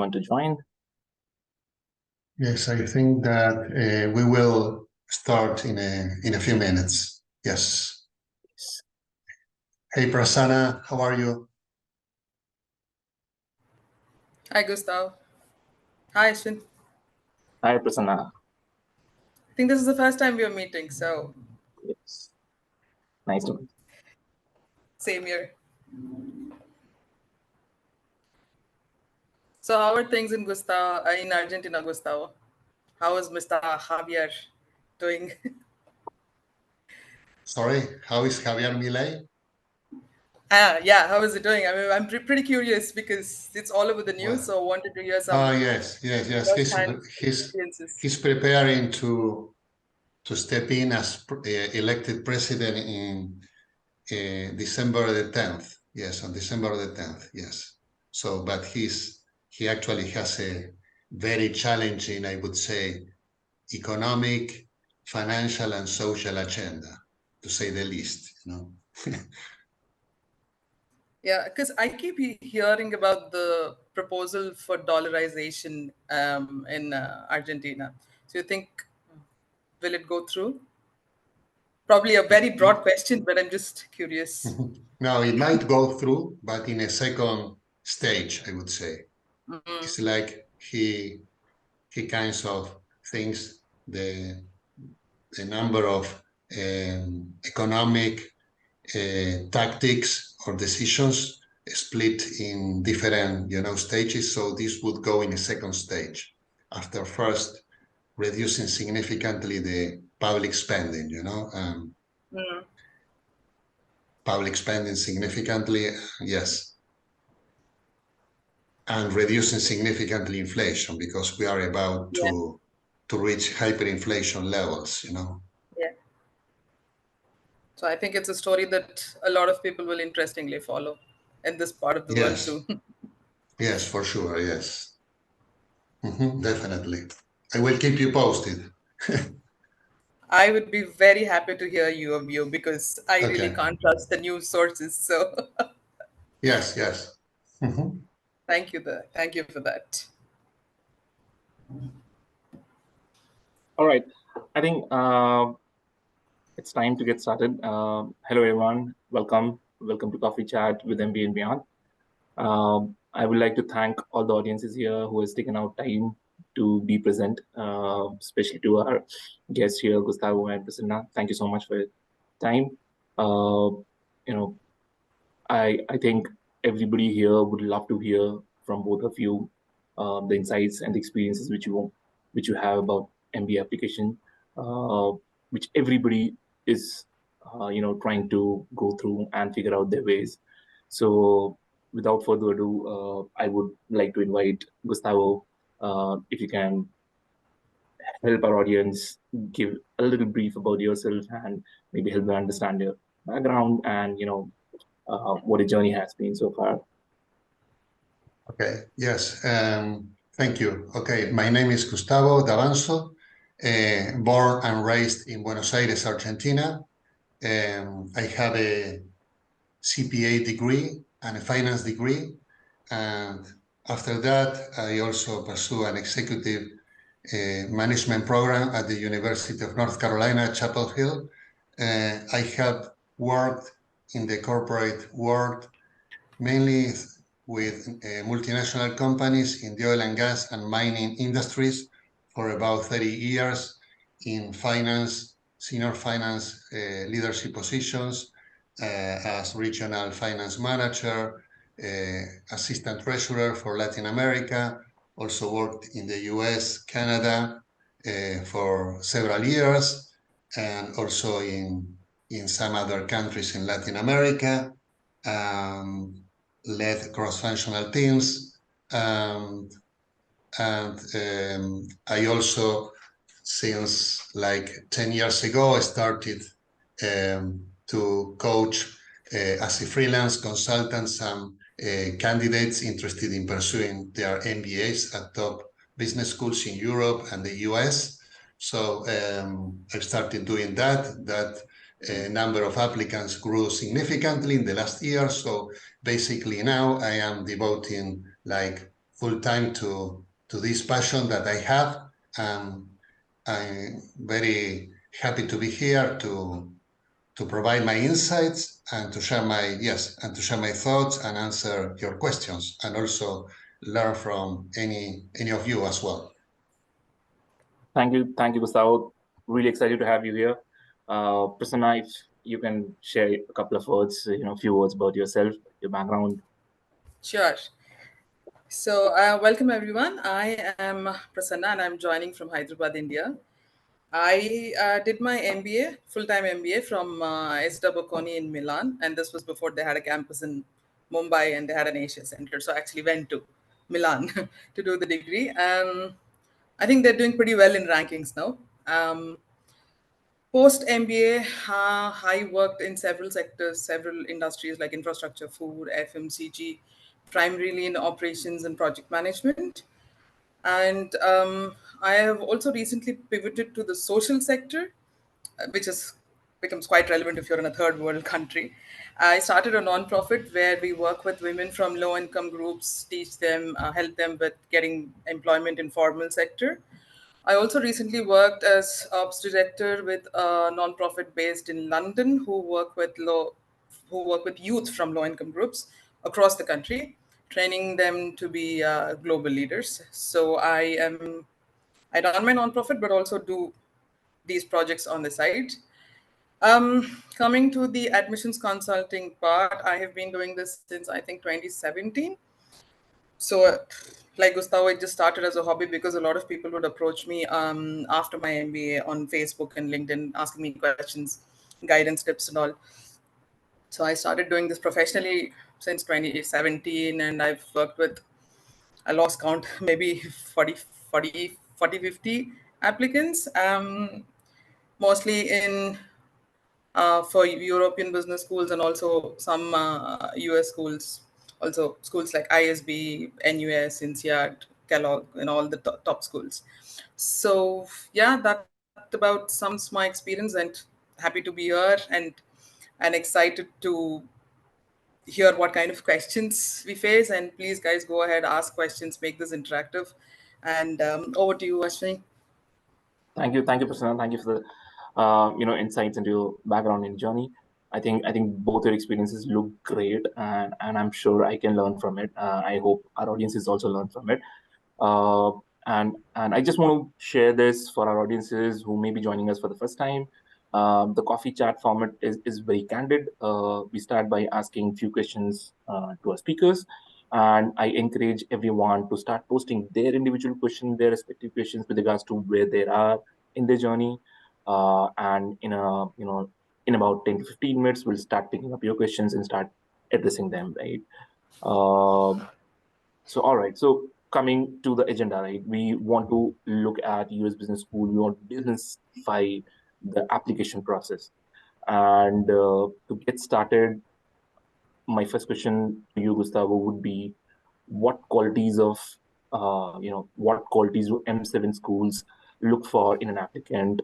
want to join? Yes, I think that we will start in a few minutes. Yes. Hey, Prasanna, how are you? Hi, Gustav. Hi, Ashwin. Hi, Prasanna. I think this is the first time we are meeting, so Yes. Nice to meet you. same here. So, how are things in Argentina, Gustavo? How is Mr. Javier doing? Sorry, how is Javier Milei? Yeah, how is it doing? I mean, I'm pretty curious because it's all over the news, Well, so I wanted to hear some yes. first-hand He's experiences. preparing to step in as elected president in December the 10th. Yes, on December the 10th. Yes. So, but he actually has a very challenging, I would say, economic, financial, and social agenda, to say the least. Yeah, because I keep hearing about the proposal for dollarization in Argentina. So, you think will it go through? Probably a very broad question, but I'm just curious. Now, it might go through, but in a second stage, I would say. It's like he kinds of thinks the number of economic tactics or decisions split in different stages. So this would go in a second stage after first reducing significantly the public spending, public spending significantly, yes, and reducing significantly inflation, because we are about Yeah. to reach hyperinflation levels, Yeah. So I think it's a story that a lot of people will interestingly follow in this part of the world Yes, too. yes, for sure, yes. Definitely. I will keep you posted. I would be very happy to hear your view because I really Okay. can't trust the news sources. So Yes, yes. thank you for that. All right. I think it's time to get started. Hello, everyone. Welcome to Coffee Chat with MBA and Beyond. I would like to thank all the audiences here who has taken out time to be present, especially to our guests here, Gustavo and Prasanna. Thank you so much for your time. I think everybody here would love to hear from both of you the insights and the experiences which you have about MBA application, which everybody is trying to go through and figure out their ways. So without further ado, I would like to invite Gustavo, if you can help our audience give a little brief about yourself and maybe help them understand your background and what the journey has been so far. Okay, yes, thank you. Okay, my name is Gustavo Davanzo, born and raised in Buenos Aires, Argentina. I have a CPA degree and a finance degree, and after that, I also pursue an executive management program at the University of North Carolina, Chapel Hill. I have worked in the corporate world mainly with multinational companies in the oil and gas and mining industries for about 30 years in finance, senior finance leadership positions as regional finance manager, assistant treasurer for Latin America, also worked in the US, Canada for several years, and also in some other countries in Latin America. Led cross-functional teams, and I also, since like 10 years ago, I started to coach as a freelance consultant some candidates interested in pursuing their MBAs at top business schools in Europe and the US. So I started doing that. That number of applicants grew significantly in the last year. So basically now I am devoting like full time to this passion that I have. I'm very happy to be here to provide my insights and to share my thoughts and answer your questions, and also learn from any of you as well. Thank you, Gustavo. Really excited to have you here. Prasanna, if you can share a couple of words, a few words about yourself, your background. Sure. So, welcome everyone. I am Prasanna and I'm joining from Hyderabad, India. I did my MBA, full-time MBA from SW Bocconi in Milan, and this was before they had a campus in Mumbai and they had an Asia Center. So I actually went to Milan to do the degree. I think they're doing pretty well in rankings now. Post MBA, I worked in several sectors, several industries like infrastructure, food, FMCG, primarily in operations and project management. And I have also recently pivoted to the social sector, which is becomes quite relevant if you're in a third world country. I started a nonprofit where we work with women from low income groups, teach them, help them with getting employment in formal sector. I also recently worked as ops director with a nonprofit based in London who work with youth from low income groups across the country, training them to be global leaders. So I run my nonprofit, but also do these projects on the side. Coming to the admissions consulting part, I have been doing this since I think 2017. So, like Gustavo, it just started as a hobby because a lot of people would approach me after my MBA on Facebook and LinkedIn, asking me questions, guidance tips, and all. So I started doing this professionally since 2017, and I've worked with, I lost count, maybe 50 applicants, mostly in for European business schools and also some US schools, also schools like ISB, NUS, INSEAD, Kellogg, and all the top schools. So yeah, that about sums my experience, and happy to be here and excited to hear what kind of questions we face. And please, guys, go ahead, ask questions, make this interactive. And over to you, Ashwini. Thank you, Prasanna. Thank you for the insights into your background and journey. I think both your experiences look great, and I'm sure I can learn from it. I hope our audiences also learn from it. Uh, and I just want to share this for our audiences who may be joining us for the first time. The coffee chat format is very candid. We start by asking few questions to our speakers, and I encourage everyone to start posting their individual questions, their respective questions with regards to where they are in their journey. And in about 10 to 15 minutes, we'll start picking up your questions and start addressing them, right? So, all right. So, coming to the agenda, right? We want to look at US Business School. We want to businessify the application process. And to get started, my first question to you, Gustavo, would be what qualities of what qualities do M7 schools look for in an applicant,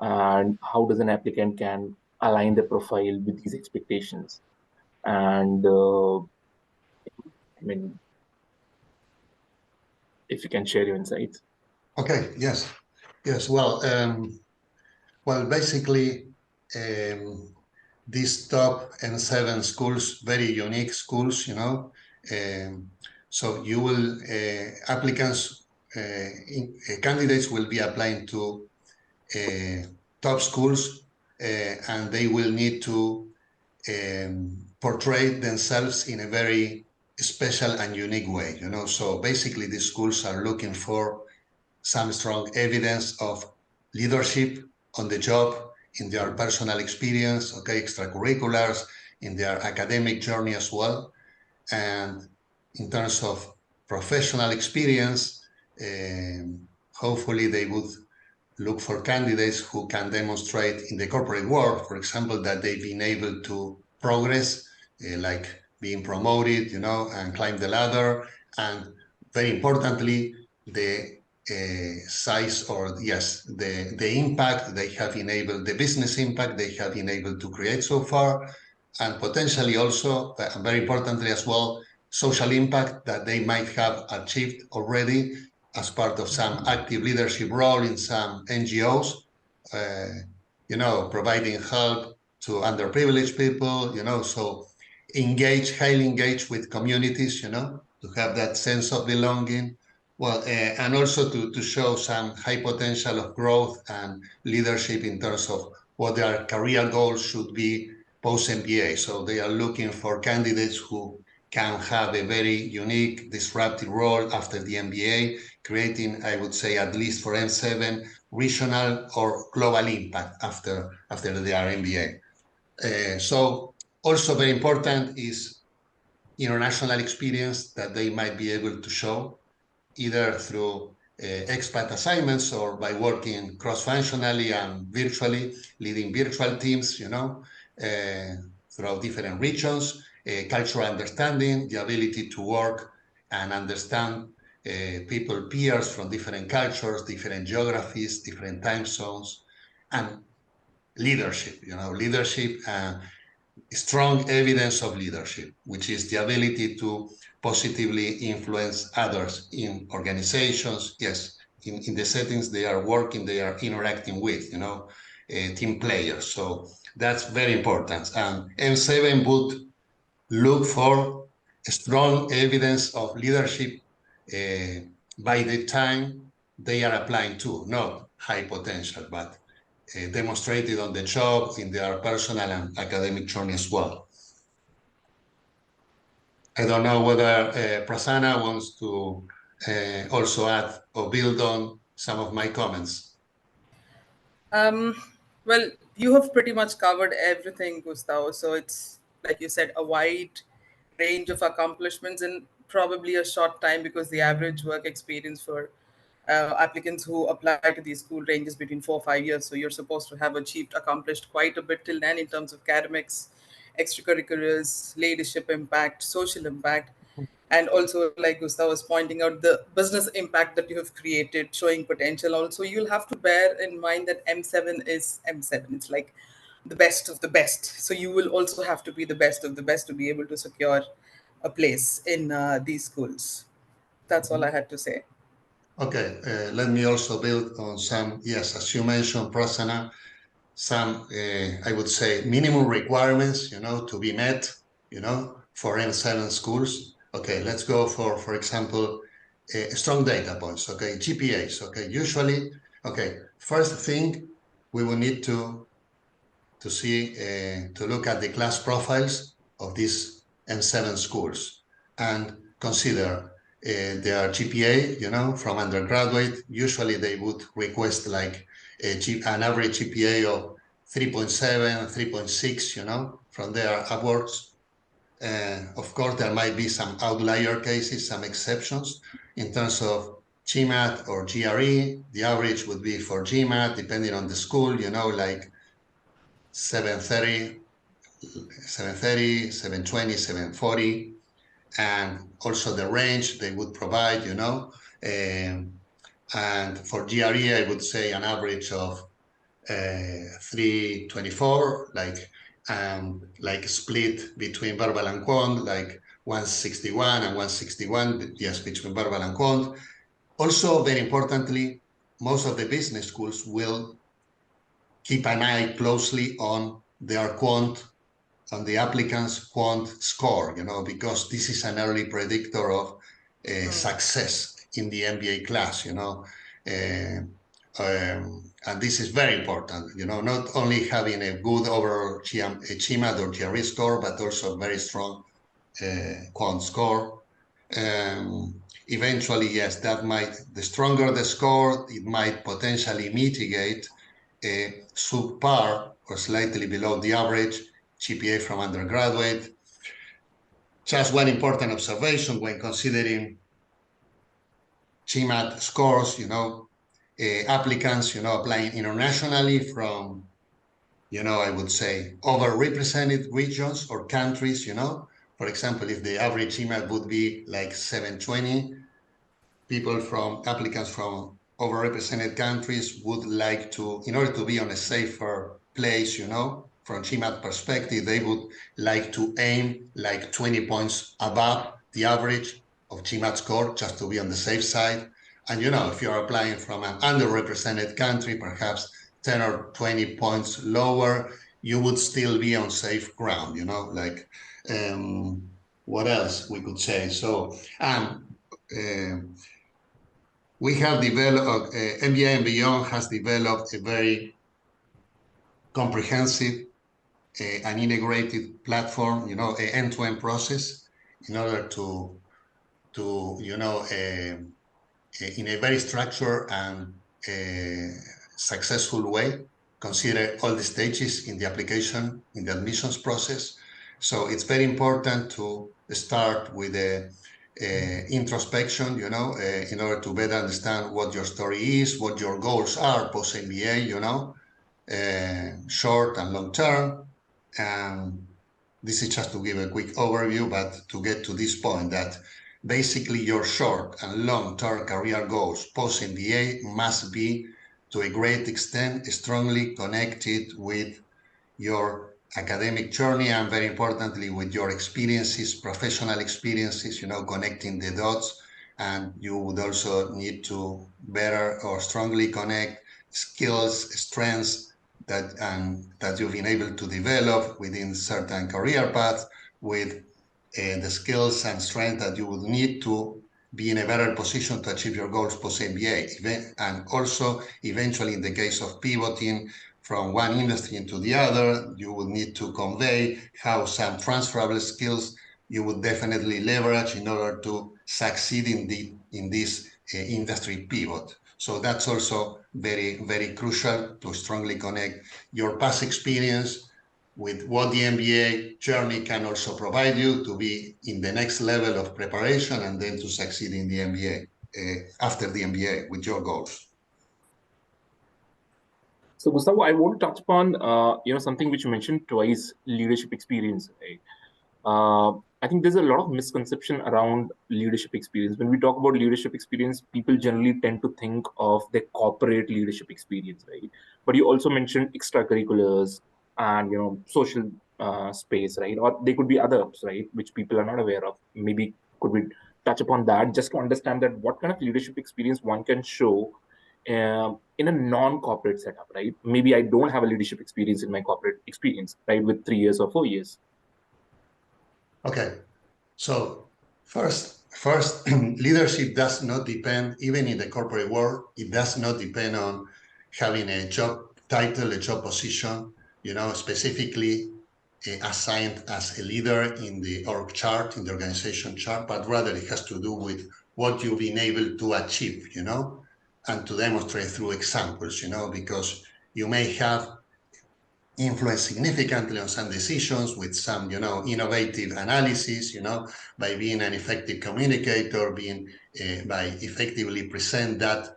and how does an applicant can align their profile with these expectations? And I mean, if you can share your insights. Okay. Yes. Well, basically, these top M7 schools, very unique schools, so you will applicants, candidates will be applying to top schools, and they will need to portray themselves in a very special and unique way, So basically, these schools are looking for some strong evidence of leadership on the job, in their personal experience, extracurriculars, in their academic journey as well. And in terms of professional experience, hopefully they would look for candidates who can demonstrate in the corporate world, for example, that they've been able to progress, like being promoted, and climb the ladder. And very importantly, the size, or the impact they have enabled, the business impact they have been able to create so far, and potentially also, very importantly as well, social impact that they might have achieved already as part of some active leadership role in some NGOs, providing help to underprivileged people, so highly engaged with communities, to have that sense of belonging. Well, and also to show some high potential of growth and leadership in terms of what their career goals should be post-MBA. So they are looking for candidates who can have a very unique, disruptive role after the MBA, creating, I would say, at least for M7, regional or global impact after their MBA. So also very important is international experience that they might be able to show, either through expat assignments or by working cross-functionally and virtually, leading virtual teams, throughout different regions, cultural understanding, the ability to work and understand people, peers from different cultures, different geographies, different time zones, and leadership, leadership and strong evidence of leadership, which is the ability to positively influence others in organizations, yes, in the settings they are working, they are interacting with, team players. So that's very important. And M7 would look for strong evidence of leadership by the time they are applying to, not high potential, but demonstrated on the job, in their personal and academic journey as well. I don't know whether Prasanna wants to also add or build on some of my comments. Well, you have pretty much covered everything, Gustavo. So it's, like you said, a wide range of accomplishments in probably a short time, because the average work experience for applicants who apply to these school ranges between 4 or 5 years. So you're supposed to have accomplished quite a bit till then in terms of academics, extracurriculars, leadership impact, social impact, and also, like Gustav was pointing out, the business impact that you have created, showing potential. Also, you'll have to bear in mind that M7 is M7. It's like the best of the best. So you will also have to be the best of the best to be able to secure a place in these schools. That's all I had to say. Okay, let me also build on some, yes, as you mentioned, Prasanna, some, I would say, minimum requirements, to be met, for M7 schools. Okay, let's go for example, strong data points, okay, GPAs, okay, usually, okay, first thing, we will need to see, to look at the class profiles of these M7 schools and consider their GPA, from undergraduate. Usually they would request like an average GPA of 3.7, 3.6, from there upwards. Of course, there might be some outlier cases, some exceptions in terms of GMAT or GRE. The average would be for GMAT, depending on the school, like 730, 730, 720, 740, and also the range they would provide, and for GRE, I would say an average of 324, like split between verbal and quant, like 161 and 161, yes, between verbal and quant. Also, very importantly, most of the business schools will keep an eye closely on their quant, on the applicant's quant score, because this is an early predictor of success in the MBA class, and this is very important, not only having a good overall GMAT or GRE score, but also very strong quant score. Eventually, yes, the stronger the score, it might potentially mitigate a subpar or slightly below the average GPA from undergraduate. Just one important observation when considering GMAT scores, applicants, applying internationally from, I would say, overrepresented regions or countries, For example, if the average GMAT would be like 720, applicants from overrepresented countries would like to, in order to be on a safer place, from GMAT perspective, they would like to aim like 20 points above the average of GMAT score, just to be on the safe side. And if you're applying from an underrepresented country, perhaps 10 or 20 points lower, you would still be on safe ground, like what else we could say? So we have developed, MBA&Beyond has developed a very comprehensive and integrated platform, an end-to-end process in order to in a very structured and successful way, consider all the stages in the application, in the admissions process. So it's very important to start with a introspection, in order to better understand what your story is, what your goals are post-MBA, short and long term. And this is just to give a quick overview, but to get to this point that basically your short and long-term career goals post-MBA must be, to a great extent, strongly connected with your academic journey and, very importantly, with your experiences, professional experiences, connecting the dots. And you would also need to better or strongly connect skills, strengths that you've been able to develop within certain career paths with the skills and strength that you would need to be in a better position to achieve your goals post-MBA. And also, eventually, in the case of pivoting from one industry into the other, you will need to convey how some transferable skills you would definitely leverage in order to succeed in this industry pivot. So that's also very, very crucial, to strongly connect your past experience with what the MBA journey can also provide you to be in the next level of preparation and then to succeed in the MBA, after the MBA, with your goals. So Gustavo, I want to touch upon something which you mentioned twice: leadership experience. Right? I think there's a lot of misconception around leadership experience. When we talk about leadership experience, people generally tend to think of the corporate leadership experience, right? But you also mentioned extracurriculars and social space, right? Or they could be others, right, which people are not aware of. Maybe could we touch upon that just to understand that what kind of leadership experience one can show in a non-corporate setup, right? Maybe I don't have a leadership experience in my corporate experience, right, with 3 years or 4 years. Okay, so first, leadership does not depend, even in the corporate world, it does not depend on having a job title, a job position, specifically assigned as a leader in the org chart, in the organization chart, but rather it has to do with what you've been able to achieve, and to demonstrate through examples, because you may have influence significantly on some decisions with some, innovative analysis, by being an effective communicator, by effectively present that,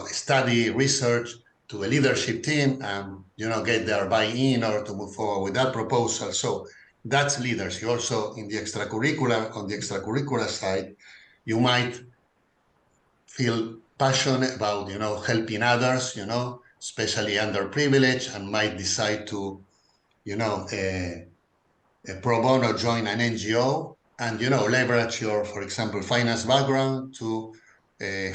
study, research to a leadership team and, get their buy-in or to move forward with that proposal. So that's leadership. Also, on the extracurricular side, you might feel passionate about, helping others, especially underprivileged, and might decide to, pro bono join an NGO and, leverage your, for example, finance background to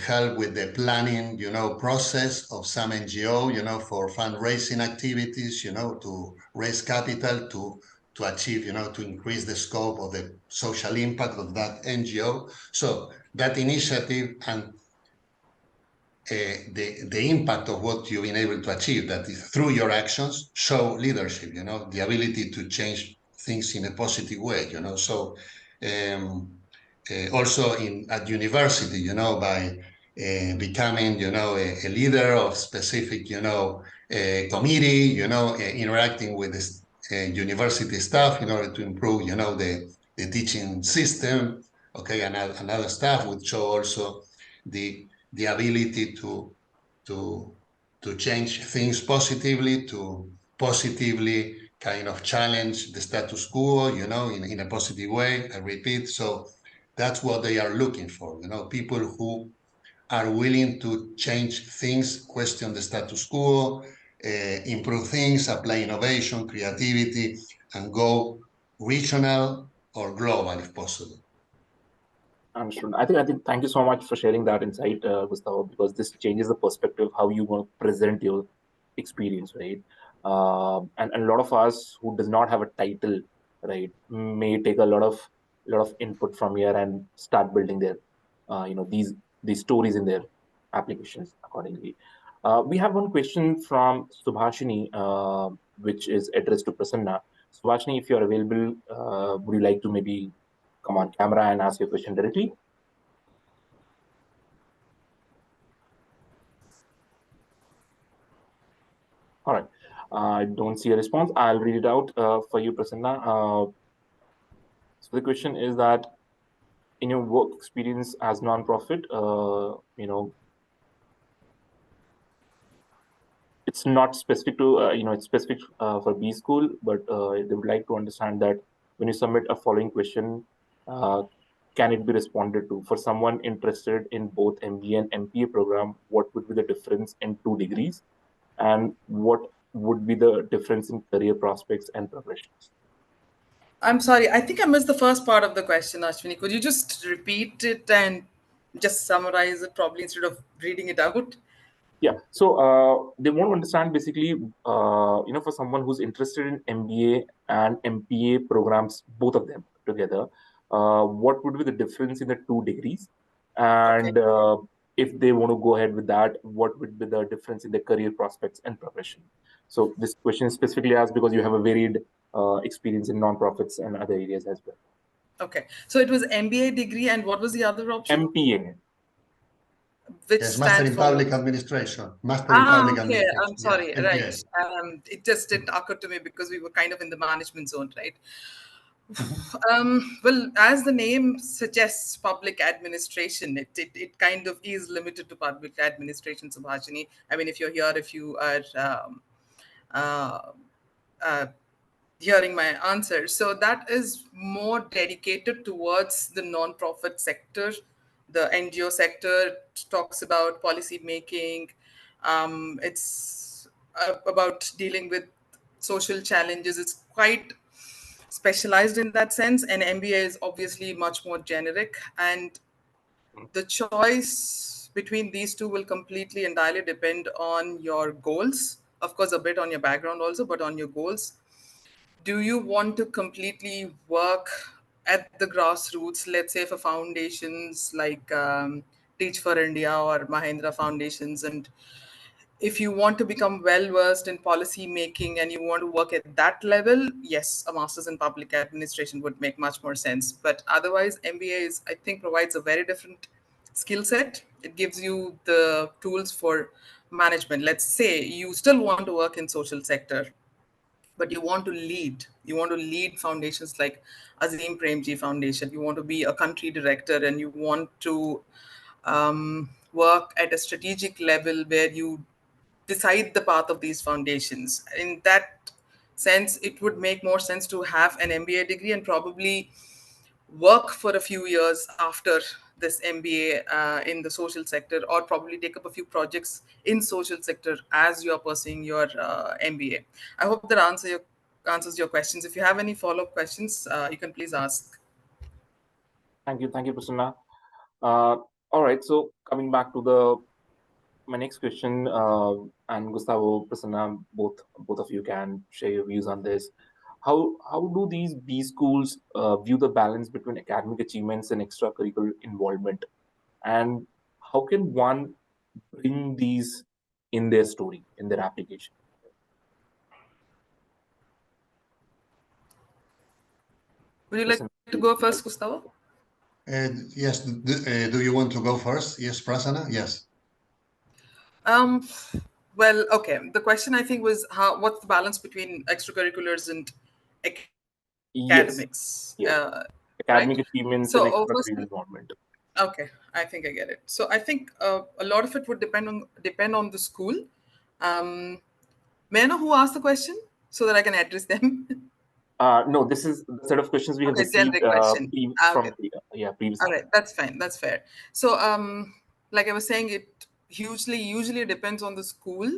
help with the planning, process of some NGO, for fundraising activities, to raise capital to achieve, to increase the scope of the social impact of that NGO. So that initiative and the impact of what you've been able to achieve, that is through your actions, show leadership, the ability to change things in a positive way, So also at university, by becoming, a leader of specific, committee, interacting with the university staff in order to improve, the teaching system, okay, and other staff would show also the ability to change things positively, to positively kind of challenge the status quo, in a positive way. I repeat, so that's what they are looking for, people who are willing to change things, question the status quo, improve things, apply innovation, creativity, and go regional or global if possible. Understood. I think. Thank you so much for sharing that insight, Gustavo, because this changes the perspective how you want to present your experience, right? And a lot of us who does not have a title, right, may take a lot of input from here and start building their, these stories in their applications accordingly. We have one question from Subhashini, which is addressed to Prasanna. Subhashini, if you are available, would you like to maybe come on camera and ask your question directly? All right. I don't see a response. I'll read it out for you, Prasanna. So the question is that in your work experience as nonprofit, it's not specific to, it's specific for B school, but they would like to understand that when you submit a following question, uh, can it be responded to? For someone interested in both MBA and MPA program, what would be the difference in 2 degrees? And what would be the difference in career prospects and progressions? I'm sorry, I think I missed the first part of the question, Ashwini. Could you just repeat it and just summarize it probably instead of reading it out? Yeah, so they want to understand basically, for someone who's interested in MBA and MPA programs, both of them together, what would be the difference in the 2 degrees? Okay. And if they want to go ahead with that, what would be the difference in their career prospects and progression? So this question is specifically asked because you have a varied experience in nonprofits and other areas as well. Okay. So it was MBA degree, and what was the other option? MPA. Which Yes, Master stands in for? Public Administration. Master in Public Okay. Administration. I'm Yeah, sorry. Right. MPA. It just didn't occur to me because we were kind of in the management zone, right? Mhm. Well, as the name suggests, public administration, it kind of is limited to public administration, Subhashini. I mean, if you're here, if you are uh, uh, hearing my answer. So that is more dedicated towards the non-profit sector. The NGO sector talks about policy making. It's about dealing with social challenges. It's quite specialized in that sense. And MBA is obviously much more generic. And the choice between these two will completely entirely depend on your goals. Of course, a bit on your background also, but on your goals. Do you want to completely work at the grassroots, let's say for foundations like Teach for India or Mahendra Foundations, and if you want to become well versed in policy making and you want to work at that level, yes, a master's in public administration would make much more sense. But otherwise, MBA is, I think, provides a very different skill set. It gives you the tools for management. Let's say you still want to work in social sector, but you want to lead foundations like Azim Premji Foundation. You want to be a country director, and you want to work at a strategic level where you decide the path of these foundations. In that sense, it would make more sense to have an MBA degree and probably work for a few years after this MBA in the social sector, or probably take up a few projects in social sector as you are pursuing your MBA. I hope that answers your questions. If you have any follow-up questions, you can please ask. Thank you, Prasanna. All right, so coming back to the my next question, and Gustavo, Prasanna, both of you can share your views on this. How do these B schools view the balance between academic achievements and extracurricular involvement, and how can one bring these in their story, in their application? Would you like Prasanna, to go first, Gustavo? Yes, do you want to go first? Yes, Prasanna? Yes. Um, well, okay. The question I think was what's the balance between extracurriculars and Yes, academics, yes, right? academic So, achievements and firstly, extracurricular involvement. okay, I think I get it. So I think a lot of it would depend on the school. Um, may I know who asked the question so that I can address them? No, this is the set of questions we have Okay, received generic question. Okay, from previous all answers. right, that's fine. That's fair. So, like I was saying, it usually depends on the school.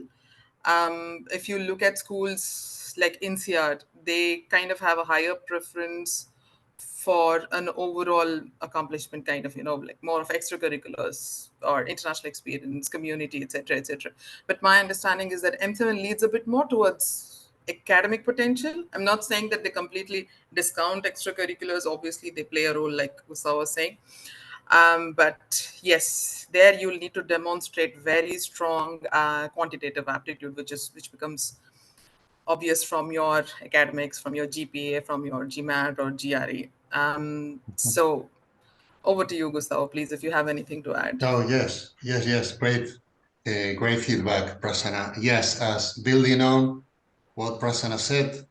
If you look at schools like INSEAD, they kind of have a higher preference for an overall accomplishment, kind of, like more of extracurriculars or international experience, community, etc., etc. But my understanding is that M7 leads a bit more towards academic potential. I'm not saying that they completely discount extracurriculars. Obviously, they play a role, like Gustavo was saying. But yes, there you'll need to demonstrate very strong quantitative aptitude, which becomes obvious from your academics, from your GPA, from your GMAT or GRE. So over to you, Gustavo, please, if you have anything to add. Oh, yes. Great feedback, Prasanna. Yes, as building on what Prasanna said,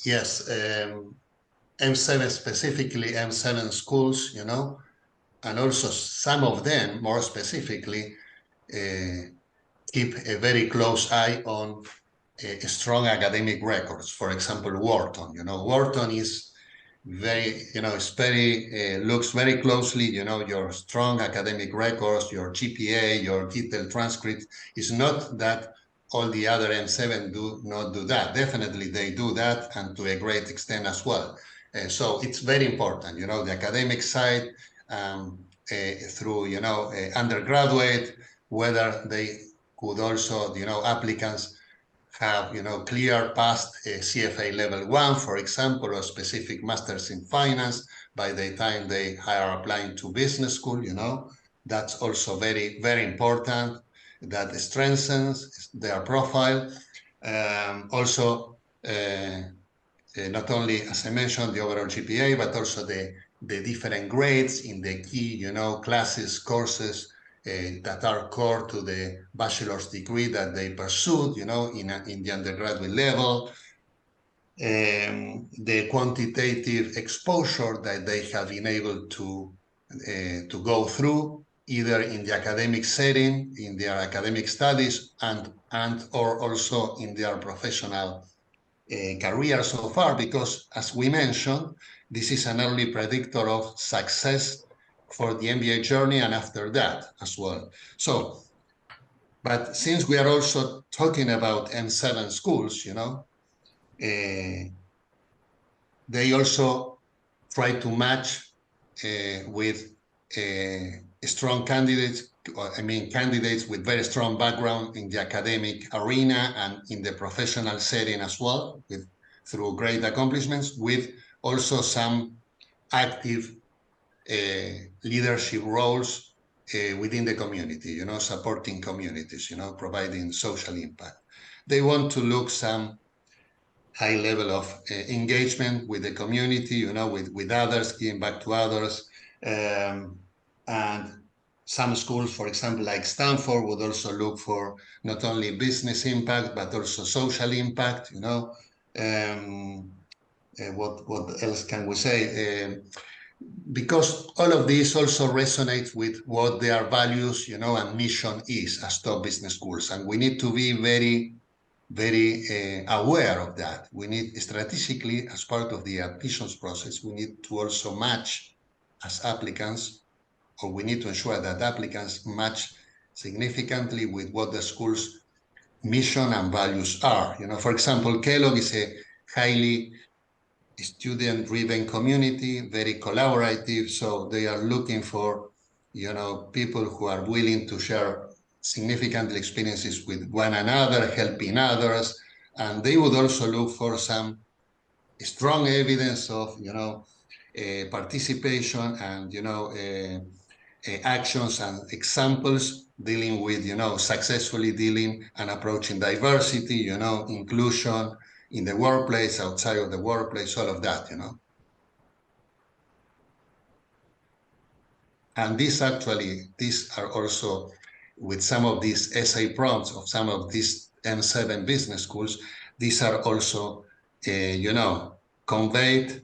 yes, M7, specifically M7 schools, and also some of them, more specifically, keep a very close eye on strong academic records. For example, Wharton. Wharton is very, it's very, looks very closely, your strong academic records, your GPA, your detailed transcript. It's not that all the other M7 do not do that. Definitely they do that, and to a great extent as well. So it's very important, the academic side, through, undergraduate, whether they could also, applicants have, clear past CFA level 1, for example, or specific masters in finance by the time they are applying to business school, that's also very, very important. That strengthens their profile. Also, not only, as I mentioned, the overall GPA, but also the different grades in the key, classes, courses that are core to the bachelor's degree that they pursued, in the undergraduate level. The quantitative exposure that they have been able to go through, either in the academic setting, in their academic studies, and or also in their professional career so far, because as we mentioned, this is an early predictor of success for the MBA journey and after that as well. So, but since we are also talking about M7 schools, they also try to match with strong candidates, candidates with very strong background in the academic arena and in the professional setting as well, through great accomplishments, with also some active leadership roles within the community, supporting communities, providing social impact. They want to look some high level of engagement with the community, with others, giving back to others. And some schools, for example, like Stanford, would also look for not only business impact, but also social impact, what else can we say? Because all of this also resonates with what their values, and mission is as top business schools. And we need to be very, very aware of that. We need strategically, as part of the admissions process, we need to also match as applicants, or we need to ensure that applicants match significantly with what the school's mission and values are. For example, Kellogg is a highly student-driven community, very collaborative, so they are looking for, people who are willing to share significant experiences with one another, helping others, and they would also look for some strong evidence of, participation and, actions and examples dealing with, successfully dealing and approaching diversity, inclusion in the workplace, outside of the workplace, all of that, And these are also, with some of these essay prompts of some of these M7 business schools, these are also, conveyed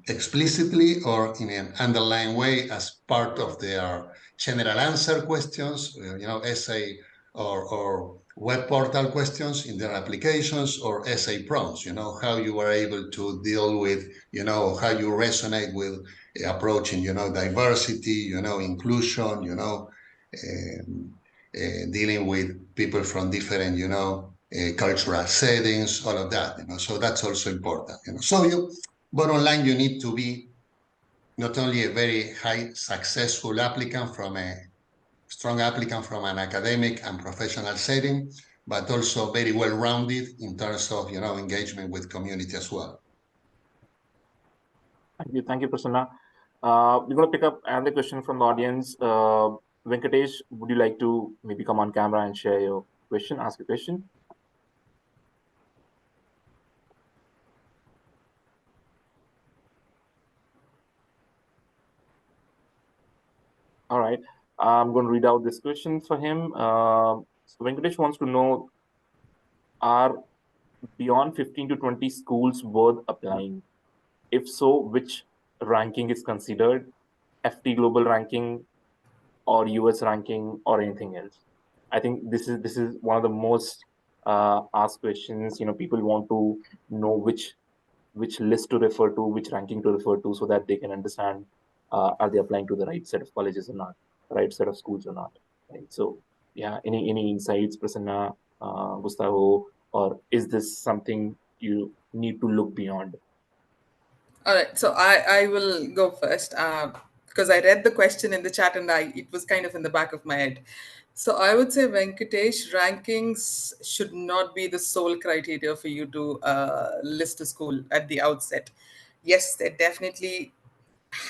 explicitly or in an underlying way as part of their general answer questions, essay or web portal questions in their applications, or essay prompts, how you are able to deal with, how you resonate with approaching, diversity, inclusion, dealing with people from different, cultural settings, all of that, so that's also important, So Bottom line, you need to be not only a very high successful applicant from a strong applicant from an academic and professional setting, but also very well-rounded in terms of, engagement with community as well. Thank you, Prasanna. We're going to pick up another question from the audience. Venkatesh, would you like to maybe come on camera and share your question, ask a question? All right. I'm going to read out this question for him. So Venkatesh wants to know, are beyond 15 to 20 schools worth applying? If so, which ranking is considered? FT global ranking or US ranking or anything else? I think this is one of the most asked questions. People want to know which list to refer to, which ranking to refer to, so that they can understand are they applying to the right set of colleges or not, right set of schools or not. Right. So yeah, any insights, Prasanna, Gustavo, or is this something you need to look beyond? All right, so I will go first because I read the question in the chat and it was kind of in the back of my head. So I would say, Venkatesh, rankings should not be the sole criteria for you to list a school at the outset. Yes, they definitely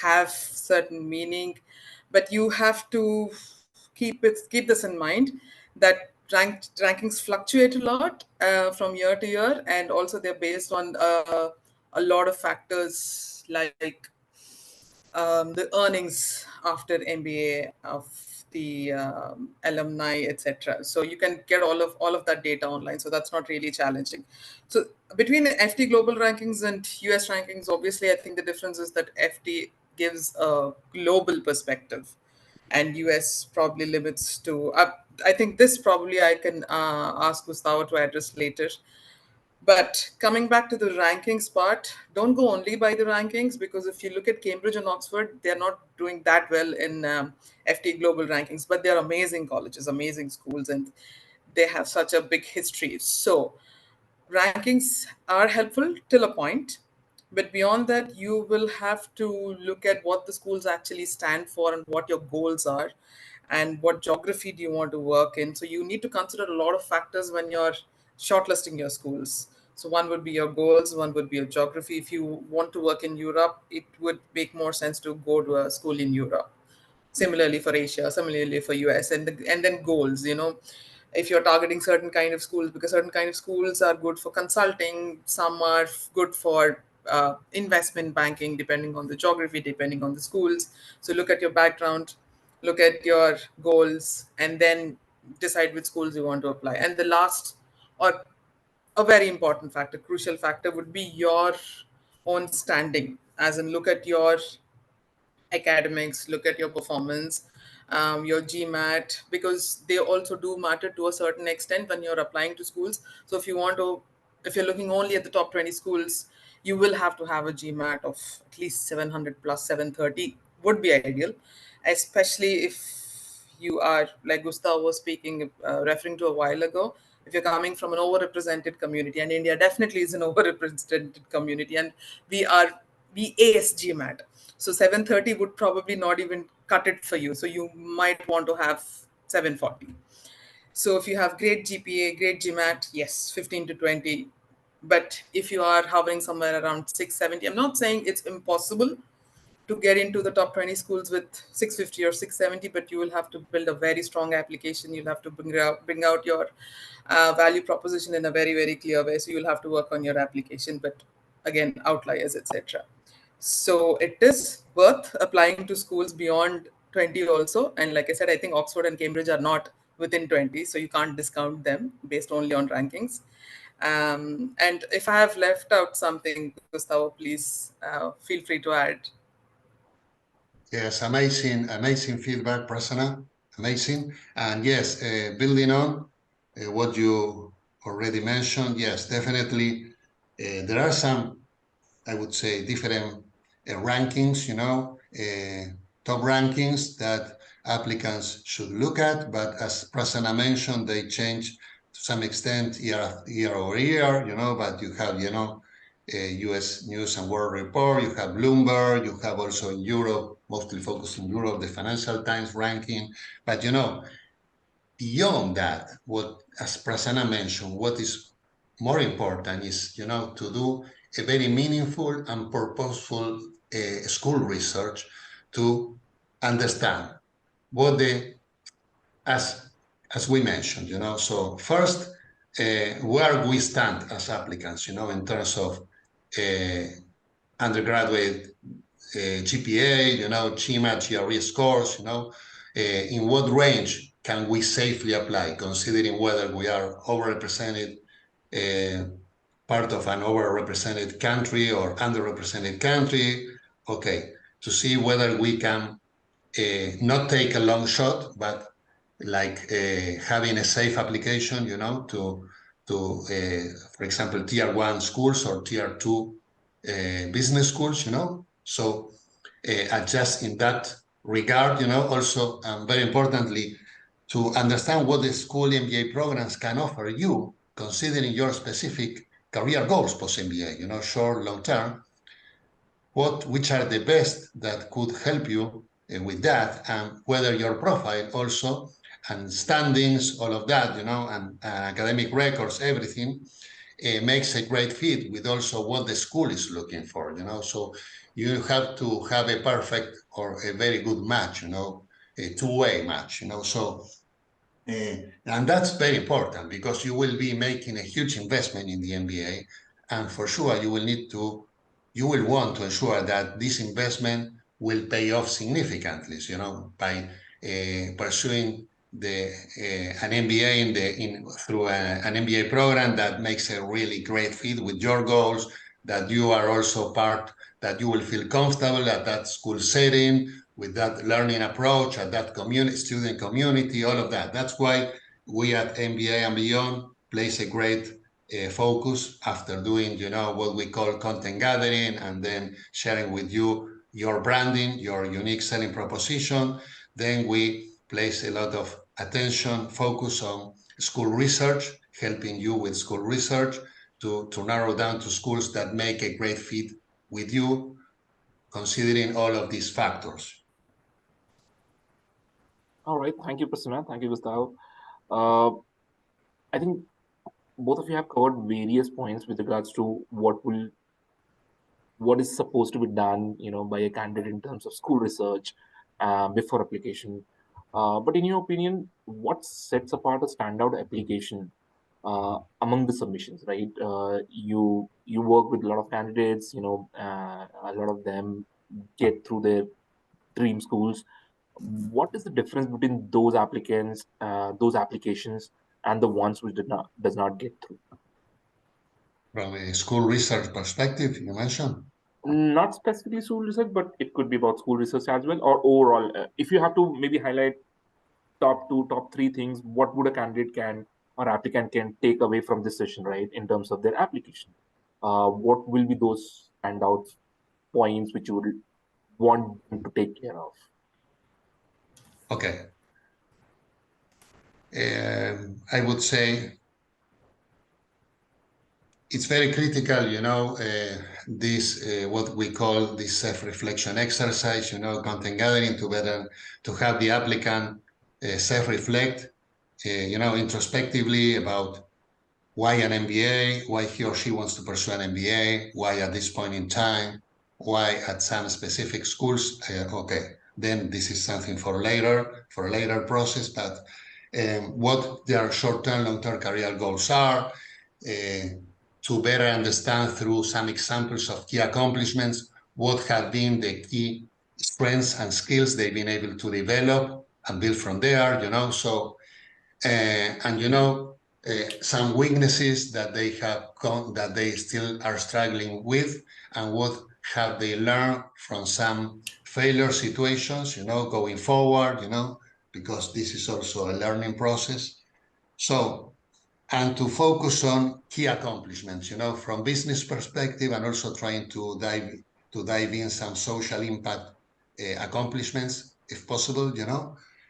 have certain meaning, but you have to keep this in mind that rankings fluctuate a lot from year to year, and also they're based on a lot of factors like the earnings after MBA of the alumni, etc. So you can get all of that data online. So that's not really challenging. So between the FT global rankings and US rankings, obviously, I think the difference is that FT gives a global perspective, and US probably limits to. I think this probably I can ask Gustavo to address later. But coming back to the rankings part, don't go only by the rankings, because if you look at Cambridge and Oxford, they're not doing that well in FT global rankings, but they're amazing colleges, amazing schools, and they have such a big history. So rankings are helpful till a point, but beyond that, you will have to look at what the schools actually stand for and what your goals are and what geography do you want to work in. So you need to consider a lot of factors when you're shortlisting your schools. So one would be your goals, one would be your geography. If you want to work in Europe, it would make more sense to go to a school in Europe. Similarly for Asia, similarly for US, and then goals. If you're targeting certain kind of schools, because certain kind of schools are good for consulting, some are good for investment banking, depending on the geography, depending on the schools. So look at your background, look at your goals, and then decide which schools you want to apply. And the last, or a very important factor, crucial factor, would be your own standing, as in look at your academics, look at your performance, your GMAT, because they also do matter to a certain extent when you're applying to schools. So if you're looking only at the top 20 schools, you will have to have a GMAT of at least 700 plus 730 would be ideal, especially if you are, like Gustav was speaking, referring to a while ago, if you're coming from an overrepresented community, and India definitely is an overrepresented community, and we ace GMAT. So 730 would probably not even cut it for you. So you might want to have 740. So if you have great GPA, great GMAT, yes, 15 to 20. But if you are hovering somewhere around 670, I'm not saying it's impossible to get into the top 20 schools with 650 or 670, but you will have to build a very strong application. You'll have to bring out your value proposition in a very, very clear way. So you'll have to work on your application, but again, outliers, etc. So it is worth applying to schools beyond 20 also. And like I said, I think Oxford and Cambridge are not within 20, so you can't discount them based only on rankings. And if I have left out something, Gustavo, please feel free to add. Yes, amazing feedback, Prasanna. Amazing. And yes, building on what you already mentioned, yes, definitely. There are some, I would say, different rankings, top rankings that applicants should look at. But as Prasanna mentioned, they change to some extent year over year, but you have, US News and World Report, you have Bloomberg, you have also in Europe, mostly focused in Europe, the Financial Times ranking. But beyond that, what, as Prasanna mentioned, what is more important is, to do a very meaningful and purposeful school research to understand what as we mentioned, so first, where we stand as applicants, in terms of undergraduate GPA, GMAT, GRE scores, in what range can we safely apply, considering whether we are overrepresented, part of an overrepresented country or underrepresented country, okay, to see whether we can not take a long shot, but like having a safe application, to for example, tier 1 schools or tier 2 business schools, so adjust in that regard, also, very importantly, to understand what the school MBA programs can offer you, considering your specific career goals post-MBA, short, long term, which are the best that could help you with that, and whether your profile also, and standings, all of that, and academic records, everything, makes a great fit with also what the school is looking for, so you have to have a perfect or a very good match, a two-way match, so and that's very important, because you will be making a huge investment in the MBA, and for sure you will want to ensure that this investment will pay off significantly, by pursuing an MBA through an MBA program that makes a really great fit with your goals, that you are also part, that you will feel comfortable at that school setting, with that learning approach, at that student community, all of that. That's why we at MBA&Beyond place a great focus after doing, what we call content gathering, and then sharing with you your branding, your unique selling proposition. Then we place a lot of attention, focus on school research, helping you with school research to narrow down to schools that make a great fit with you, considering all of these factors. All right. Thank you, Prasanna. Thank you, Gustavo. I think both of you have covered various points with regards to what is supposed to be done, by a candidate in terms of school research before application. But in your opinion, what sets apart a standout application among the submissions? Right, you work with a lot of candidates. A lot of them get through their dream schools. What is the difference between those applicants, those applications, and the ones which does not get through? From a school research perspective, you mentioned? Not specifically school research, but it could be about school research as well, or overall. If you have to maybe highlight top two, top three things, what would a candidate can or applicant can take away from this session, right, in terms of their application? What will be those standout points which you would want them to take care of? Okay. I would say it's very critical, this what we call this self-reflection exercise, content gathering, to have the applicant self-reflect, introspectively about why an MBA, why he or she wants to pursue an MBA, why at this point in time, why at some specific schools. Okay, then this is something for a later process, but what their short-term, long-term career goals are, to better understand through some examples of key accomplishments, what have been the key strengths and skills they've been able to develop and build from there, so, some weaknesses that they have that they still are struggling with, and what have they learned from some failure situations, going forward, because this is also a learning process. So, and to focus on key accomplishments, from business perspective, and also trying to dive in some social impact accomplishments, if possible,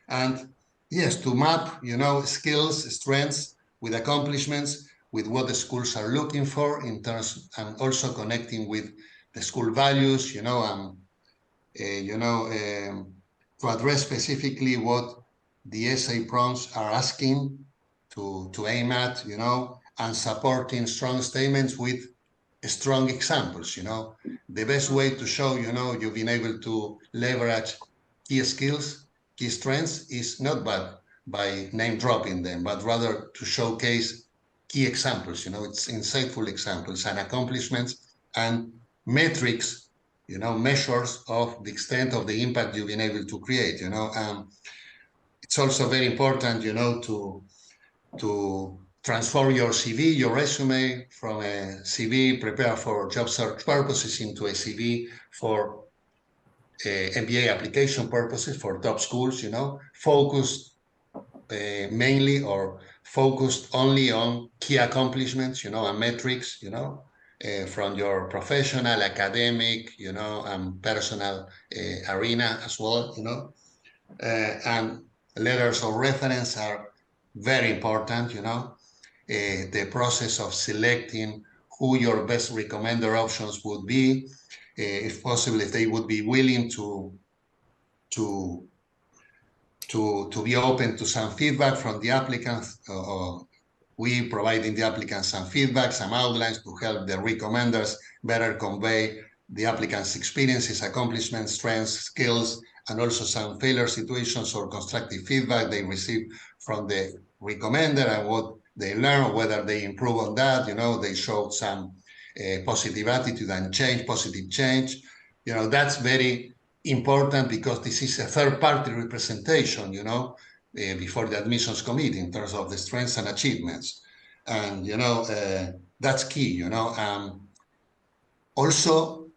and yes, to map, skills, strengths with accomplishments, with what the schools are looking for in terms, and also connecting with the school values, to address specifically what the essay prompts are asking to aim at, and supporting strong statements with strong examples. The best way to show, you've been able to leverage key skills, key strengths, is not by name dropping them, but rather to showcase key examples. It's insightful examples and accomplishments and metrics, measures of the extent of the impact you've been able to create. It's also very important, to transform your CV, your resume, from a CV prepared for job search purposes into a CV for MBA application purposes for top schools, focused mainly or focused only on key accomplishments, and metrics, from your professional, academic, and personal arena as well, and letters of reference are very important, the process of selecting who your best recommender options would be, if possible, if they would be willing to be open to some feedback from the applicants, we providing the applicants some feedback, some outlines to help the recommenders better convey the applicant's experiences, accomplishments, strengths, skills, and also some failure situations or constructive feedback they receive from the recommender and what they learn, whether they improve on that, they show some positive attitude and positive change. That's very important because this is a third-party representation, before the admissions committee in terms of the strengths and achievements. And, that's key, also,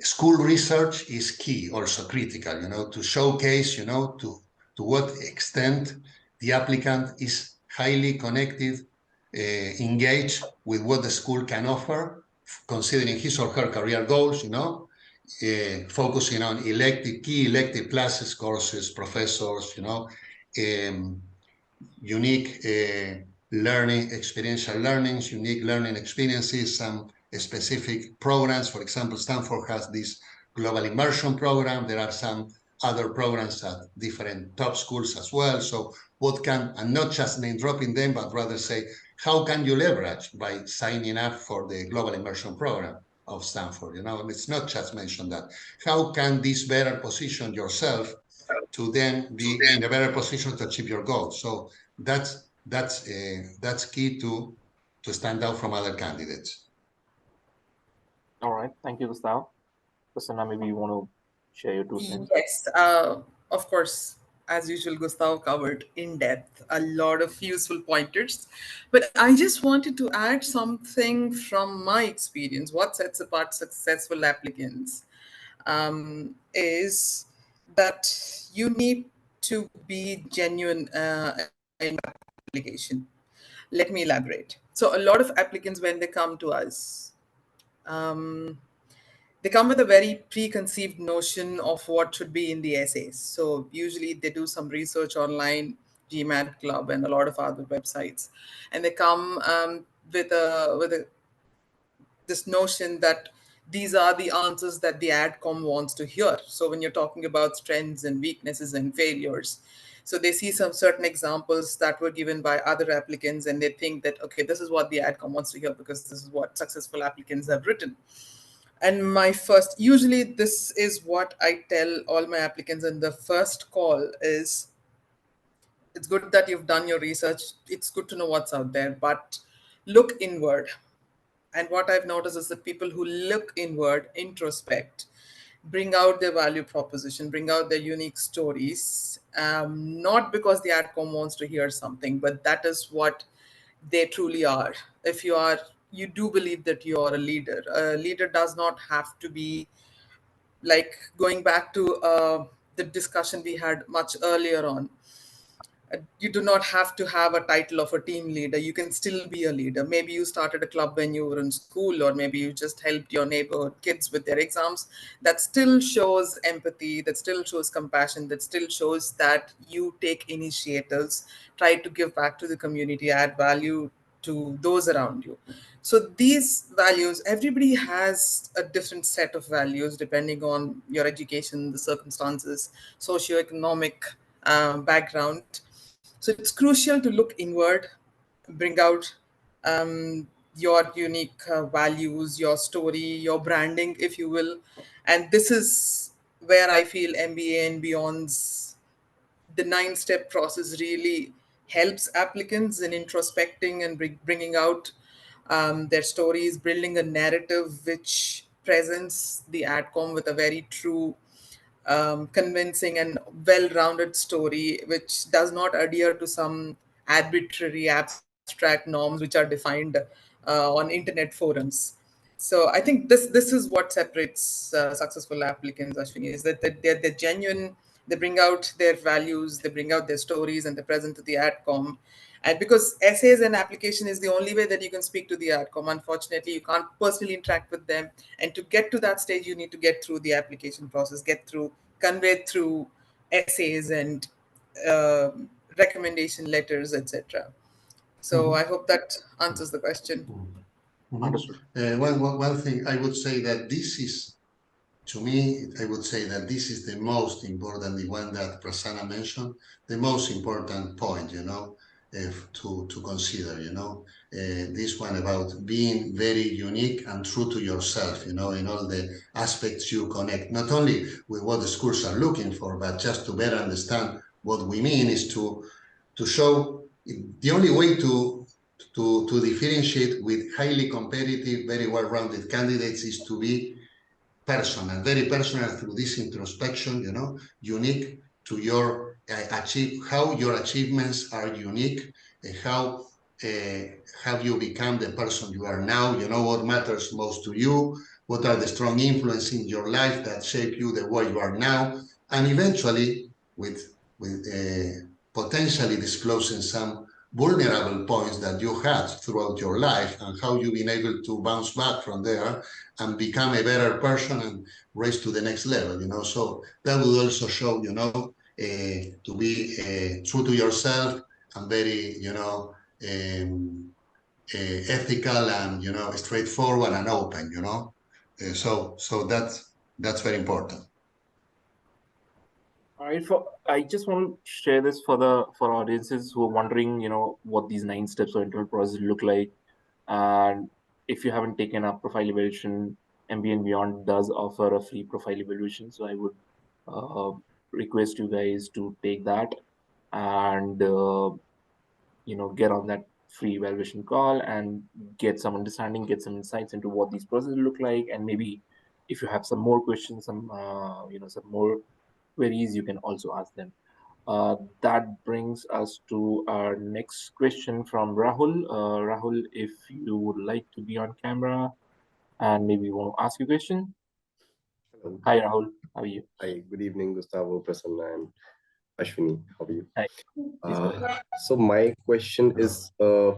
school research is key, also critical, to showcase, to what extent the applicant is highly connected, engaged with what the school can offer, considering his or her career goals, focusing on key elective classes, courses, professors, unique learning, experiential learnings, unique learning experiences, some specific programs. For example, Stanford has this global immersion program. There are some other programs at different top schools as well. So and not just name dropping them, but rather say, how can you leverage by signing up for the global immersion program of Stanford? Let's not just mention that. How can this better position yourself to then be in a better position to achieve your goals? So that's key to stand out from other candidates. All right. Thank you, Gustav. Prasanna, maybe you want to share your 2 cents? Yes, of course. As usual, Gustav covered in depth a lot of useful pointers. But I just wanted to add something from my experience. What sets apart successful applicants is that you need to be genuine in application. Let me elaborate. So, a lot of applicants, when they come to us, um, they come with a very preconceived notion of what should be in the essays. So usually they do some research online, GMAT Club, and a lot of other websites, and they come with this notion that these are the answers that the adcom wants to hear. So when you're talking about strengths and weaknesses and failures, so they see some certain examples that were given by other applicants, and they think that, okay, this is what the adcom wants to hear because this is what successful applicants have written. And usually this is what I tell all my applicants in the first call is, it's good that you've done your research. It's good to know what's out there, but look inward. And what I've noticed is that people who look inward, introspect, bring out their value proposition, bring out their unique stories, not because the adcom wants to hear something, but that is what they truly are. If you do believe that you are a leader. A leader does not have to be, like, going back to the discussion we had much earlier on. You do not have to have a title of a team leader. You can still be a leader. Maybe you started a club when you were in school, or maybe you just helped your neighborhood kids with their exams. That still shows empathy, that still shows compassion, that still shows that you take initiatives, try to give back to the community, add value to those around you. So these values, everybody has a different set of values depending on your education, the circumstances, socioeconomic background. So it's crucial to look inward, bring out your unique values, your story, your branding, if you will. And this is where I feel MBA and Beyond's the 9-step process really helps applicants in introspecting and bringing out their stories, building a narrative which presents the adcom with a very true, convincing and well-rounded story, which does not adhere to some arbitrary abstract norms which are defined on internet forums. So I think this is what separates successful applicants, Ashwini, is that they're genuine, they bring out their values, they bring out their stories, and they present to the adcom. And because essays and application is the only way that you can speak to the adcom, unfortunately, you can't personally interact with them. And to get to that stage, you need to get through the application process, convey through essays and uh, recommendation letters, etc. So I hope that answers the question. Understood. One thing I would say that this is, to me, I would say that this is the most important, the one that Prasanna mentioned, the most important point, to consider, this one about being very unique and true to yourself, in all the aspects you connect, not only with what the schools are looking for, but just to better understand what we mean is to show the only way to differentiate with highly competitive, very well-rounded candidates is to be personal, very personal through this introspection, unique to your how your achievements are unique, how have you become the person you are now, what matters most to you, what are the strong influences in your life that shape you the way you are now, and eventually with potentially disclosing some vulnerable points that you had throughout your life and how you've been able to bounce back from there and become a better person and raise to the next level, So that will also show, to be true to yourself and very, ethical and, straightforward and open, So that's very important. All right, I just want to share this for audiences who are wondering, what these 9 steps of internal process look like. And if you haven't taken up profile evaluation, MBA&Beyond does offer a free profile evaluation. So I would uh, request you guys to take that and get on that free evaluation call and get some understanding, get some insights into what these processes look like, and maybe if you have some more questions, some more queries, you can also ask them. That brings us to our next question from Rahul. Rahul, if you would like to be on camera and maybe want to ask you a question. Hello. Hi, Rahul. How are you? Hi, good evening, Gustavo, Prasanna, and Ashwini. How are you? Hi. So my question is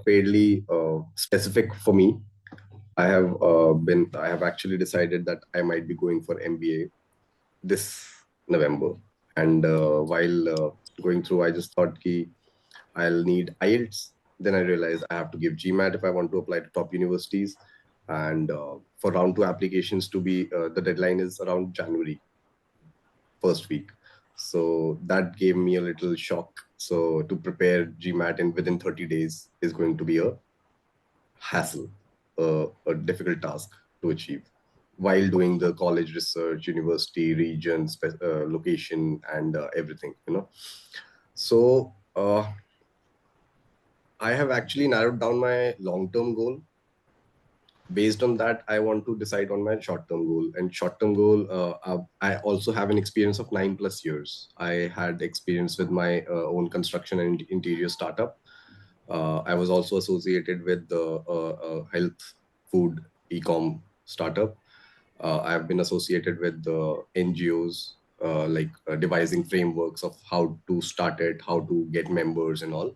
fairly specific for me. I have actually decided that I might be going for MBA this November. And while going through, I just thought I'll need IELTS. Then I realized I have to give GMAT if I want to apply to top universities. And for round 2 applications to be, the deadline is around January, first week. So that gave me a little shock. So to prepare GMAT within 30 days is going to be a hassle, a difficult task to achieve while doing the college research, university, region, location, and everything, So I have actually narrowed down my long-term goal. Based on that, I want to decide on my short-term goal. And short-term goal, I also have an experience of 9+ years. I had experience with my own construction and interior startup. I was also associated with the health food e-com startup. I have been associated with the NGOs, devising frameworks of how to start it, how to get members and all.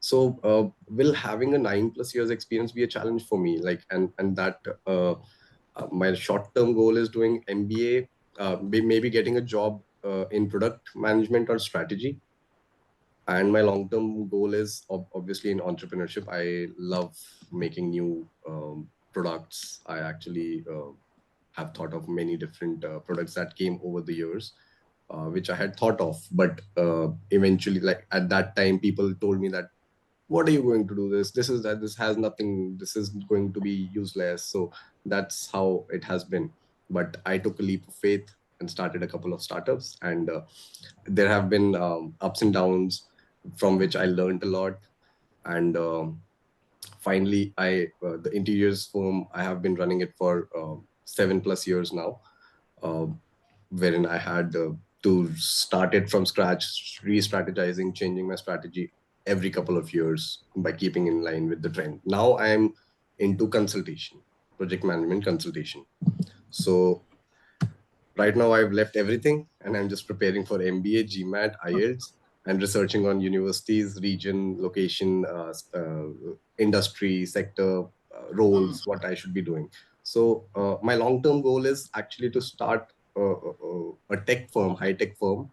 So will having a 9+ years experience be a challenge for me? And that my short-term goal is doing MBA, maybe getting a job in product management or strategy. And my long-term goal is obviously in entrepreneurship, I love making new products. I actually have thought of many different products that came over the years, which I had thought of, but eventually, like at that time, people told me that, what are you going to do this? This has nothing, this is going to be useless. So that's how it has been. But I took a leap of faith and started a couple of startups, and there have been ups and downs from which I learned a lot. And finally, the interiors firm, I have been running it for 7+ years now, uh, wherein I had to start it from scratch, re-strategizing, changing my strategy every couple of years by keeping in line with the trend. Now I am into consultation, project management consultation. So right now I've left everything and I'm just preparing for MBA, GMAT, IELTS, and researching on universities, region, location, industry, sector, roles, what I should be doing. So my long-term goal is actually to start a tech firm, high-tech firm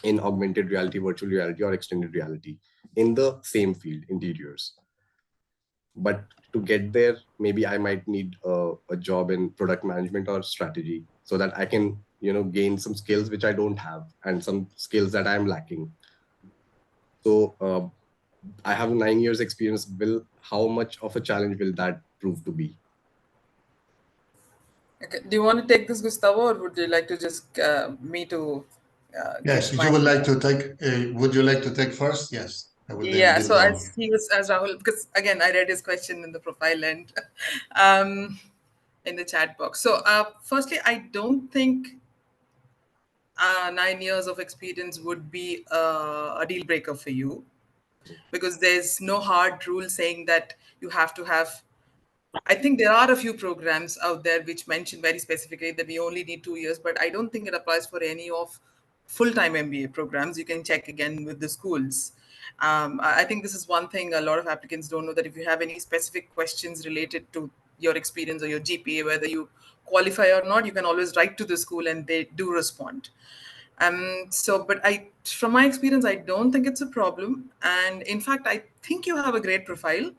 in augmented reality, virtual reality, or extended reality in the same field, interiors. But to get there, maybe I might need a job in product management or strategy, so that I can, gain some skills which I don't have and some skills that I'm lacking. So I have 9 years experience. How much of a challenge will that prove to be? Okay. Do you want to take this, Gustavo, or would you like to just me to Yes, give if my? you would like to take, would you like to take first? Yes, I will then Yeah. give So the. as he was, as Rahul, because again, I read his question in the profile and in the chat box. So firstly, I don't think 9 years of experience would be a deal breaker for you, because there's no hard rule saying that you have to have. I think there are a few programs out there which mention very specifically that we only need 2 years, but I don't think it applies for any of full-time MBA programs. You can check again with the schools. I think this is one thing a lot of applicants don't know, that if you have any specific questions related to your experience or your GPA, whether you qualify or not, you can always write to the school and they do respond. But from my experience, I don't think it's a problem. And in fact, I think you have a great profile,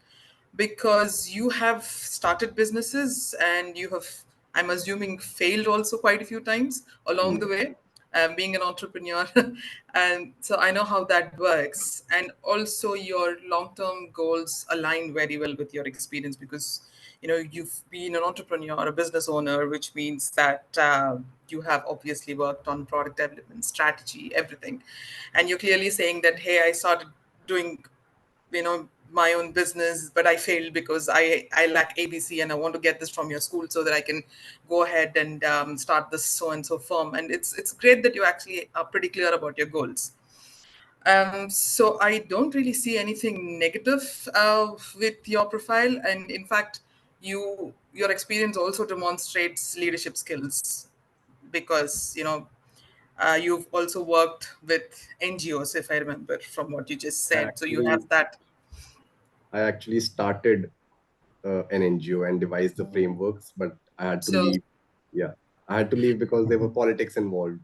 because you have started businesses and you have, I'm assuming, failed also quite a few times along the way, being an entrepreneur. And so I know how that works. And also your long-term goals align very well with your experience, because you've been an entrepreneur, a business owner, which means that you have obviously worked on product development, strategy, everything. And you're clearly saying that, hey, I started doing my own business, but I failed because I lack ABC, and I want to get this from your school so that I can go ahead and start this so and so firm. And it's great that you actually are pretty clear about your goals. So I don't really see anything negative with your profile, and in fact, your experience also demonstrates leadership skills, because you've also worked with NGOs, if I remember from what you just said. So you have that. I actually started an NGO and devised the frameworks, but I had to So leave. Yeah, I had to leave because there were politics involved.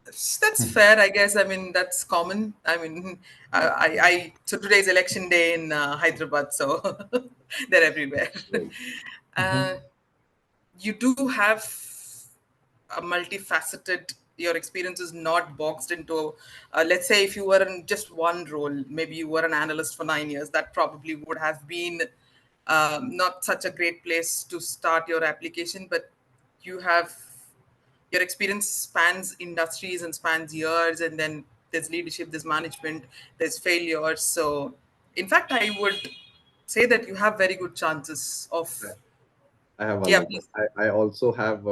that's fair, I guess. I mean, that's common. I mean, so today's election day in Hyderabad, so they're everywhere. Right. uh, you do have a multifaceted. Your experience is not boxed into, let's say, if you were in just one role, maybe you were an analyst for 9 years, that probably would have been not such a great place to start your application. But you have, your experience spans industries and spans years, and then there's leadership, there's management, there's failures. So in fact, I would say that you have very good chances of. I have one Yeah, more. please. I also have.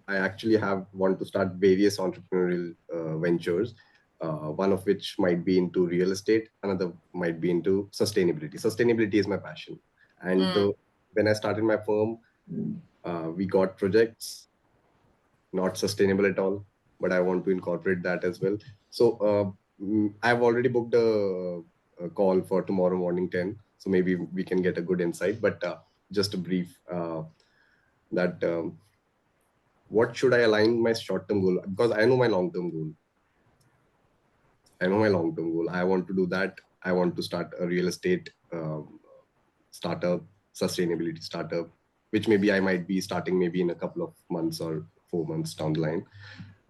I actually want to start various entrepreneurial ventures. One of which might be into real estate. Another might be into sustainability. Sustainability is my passion, and when I started my firm, we got projects not sustainable at all, but I want to incorporate that as well. So I've already booked a call for tomorrow morning 10. So maybe we can get a good insight. But just a brief that what should I align my short-term goal? Because I know my long-term goal. I know my long-term goal. I want to do that. I want to start a real estate startup, sustainability startup, which maybe I might be starting maybe in a couple of months or 4 months down the line.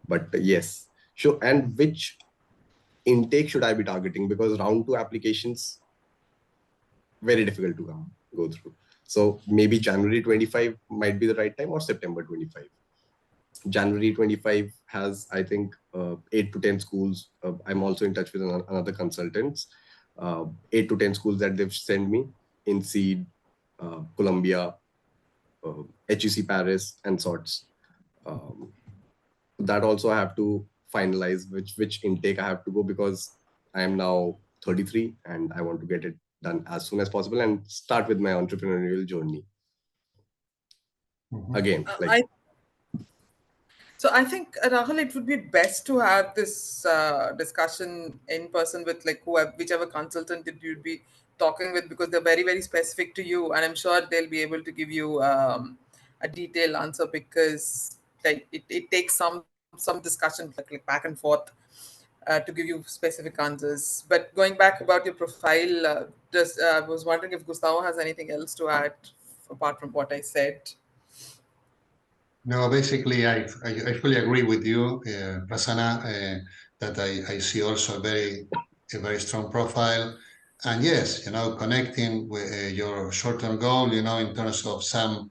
But yes, sure. And which intake should I be targeting? Because round 2 applications, very difficult to go through. So maybe January 25 might be the right time, or September 25. January 25 has, I think, 8 to 10 schools. I'm also in touch with another consultants. 8 to 10 schools that they've sent me in Seed, Columbia, HEC Paris, and sorts. That also I have to finalize which intake I have to go, because I am now 33 and I want to get it done as soon as possible and start with my entrepreneurial journey. Again, So I think, Rahul, it would be best to have this discussion in person with like whichever consultant that you'd be talking with, because they're very, very specific to you, and I'm sure they'll be able to give you a detailed answer, because like it takes some discussion like back and forth to give you specific answers. But going back about your profile, I was wondering if Gustavo has anything else to add apart from what I said. No, basically, I fully agree with you, Prasanna, that I see also a very strong profile. And yes, connecting with your short-term goal, in terms of some,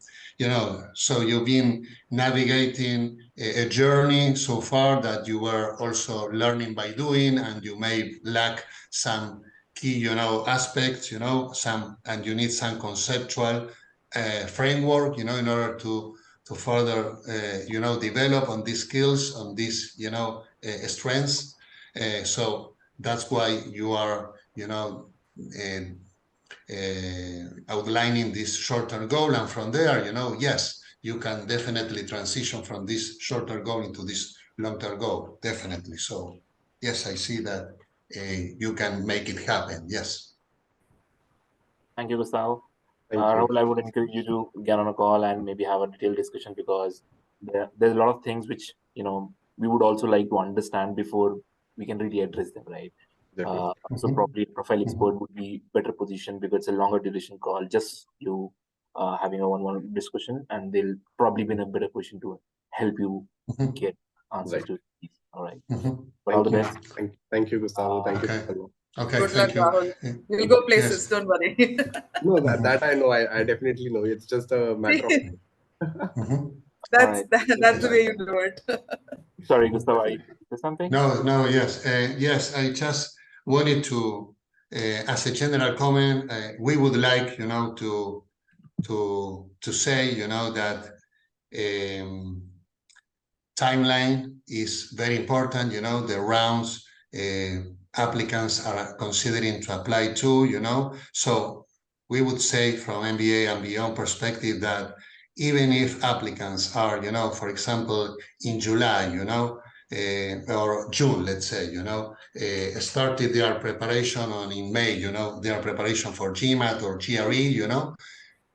so you've been navigating a journey so far that you were also learning by doing, and you may lack some key, aspects, and you need some conceptual framework, in order to further, develop on these skills, on these, strengths. So that's why you are, outlining this short-term goal. And from there, yes, you can definitely transition from this short-term goal into this long-term goal, definitely. So yes, I see that you can make it happen. Yes. Thank you, Gustavo. thank you. Rahul, I would encourage you to get on a call and maybe have a detailed discussion, because there's a lot of things which we would also like to understand before we can really address them, right? So probably a profile expert would be better positioned, because it's a longer duration call, just you having a one-on-one discussion, and they'll probably be in a better position to help you get answers to these. All right. But all the best. Thank you, Gustavo. Thank Okay. you. Okay, Good thank luck, you. Rahul. We'll go places, Yes. don't worry. No, that I know. I definitely know. It's just a matter of That's Right. that's the way you do it. Sorry, Gustavo, I say something? No, yes. Yes, I just wanted to, as a general comment, we would like, to say, that timeline is very important. The rounds applicants are considering to apply to, so we would say from MBA and Beyond perspective that even if applicants are, for example, in July, or June, let's say, started their preparation on in May, their preparation for GMAT or GRE,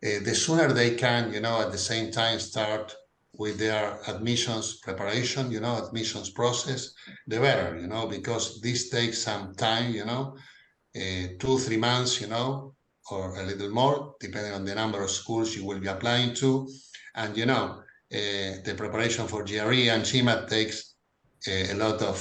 the sooner they can, at the same time start with their admissions preparation, admissions process, the better, because this takes some time, 2-3 months, or a little more, depending on the number of schools you will be applying to. And, the preparation for GRE and GMAT takes a lot of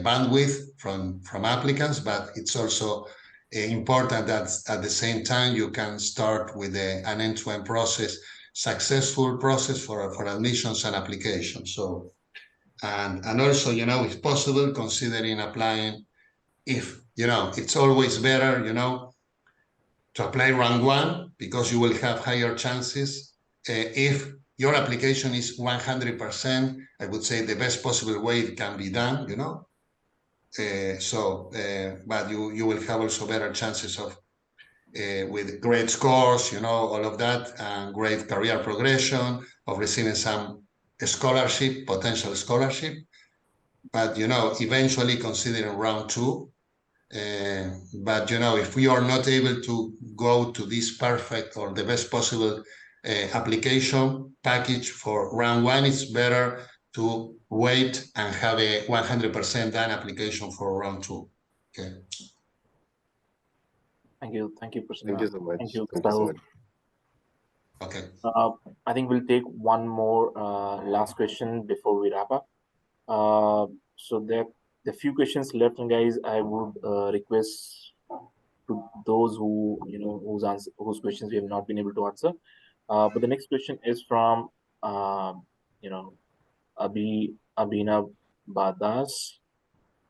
bandwidth from applicants, but it's also important that at the same time you can start with an end-to-end process, successful process for admissions and applications. So, and also, if possible, considering applying, if, it's always better, to apply round 1, because you will have higher chances. If your application is 100%, I would say the best possible way it can be done, but you will have also better chances of with great scores, all of that, and great career progression, of receiving some scholarship, potential scholarship. But, eventually considering round 2. But, if we are not able to go to this perfect or the best possible application package for round 1, it's better to wait and have a 100% done application for round 2. Okay. Thank you, Prasanna. Thank you so much. Thank you, Thank you so Gustavo. much. Okay. I think we'll take one more last question before we wrap up. So there are few questions left, and guys, I would request to those who whose questions we have not been able to answer. But the next question is from you know Abina Badas.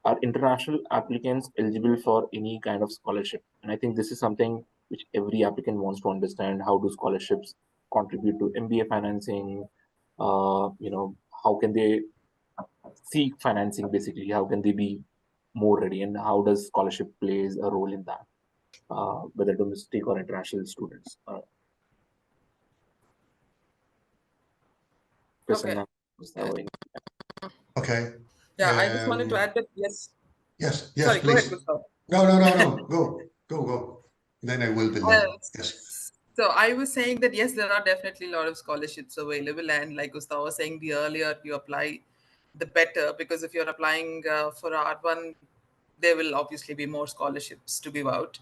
Are international applicants eligible for any kind of scholarship? And I think this is something which every applicant wants to understand. How do scholarships contribute to MBA financing? How can they seek financing basically? How can they be more ready? And how does scholarship plays a role in that, whether domestic or international students? Okay. Okay. Yeah, I just wanted to add that yes. Yes, Sorry, go please. ahead, Gustavo. No. Go. Then I will be there. Yes. So I was saying that yes, there are definitely a lot of scholarships available, and like Gustavo was saying, the earlier you apply, the better. Because if you're applying for R1, there will obviously be more scholarships to give out.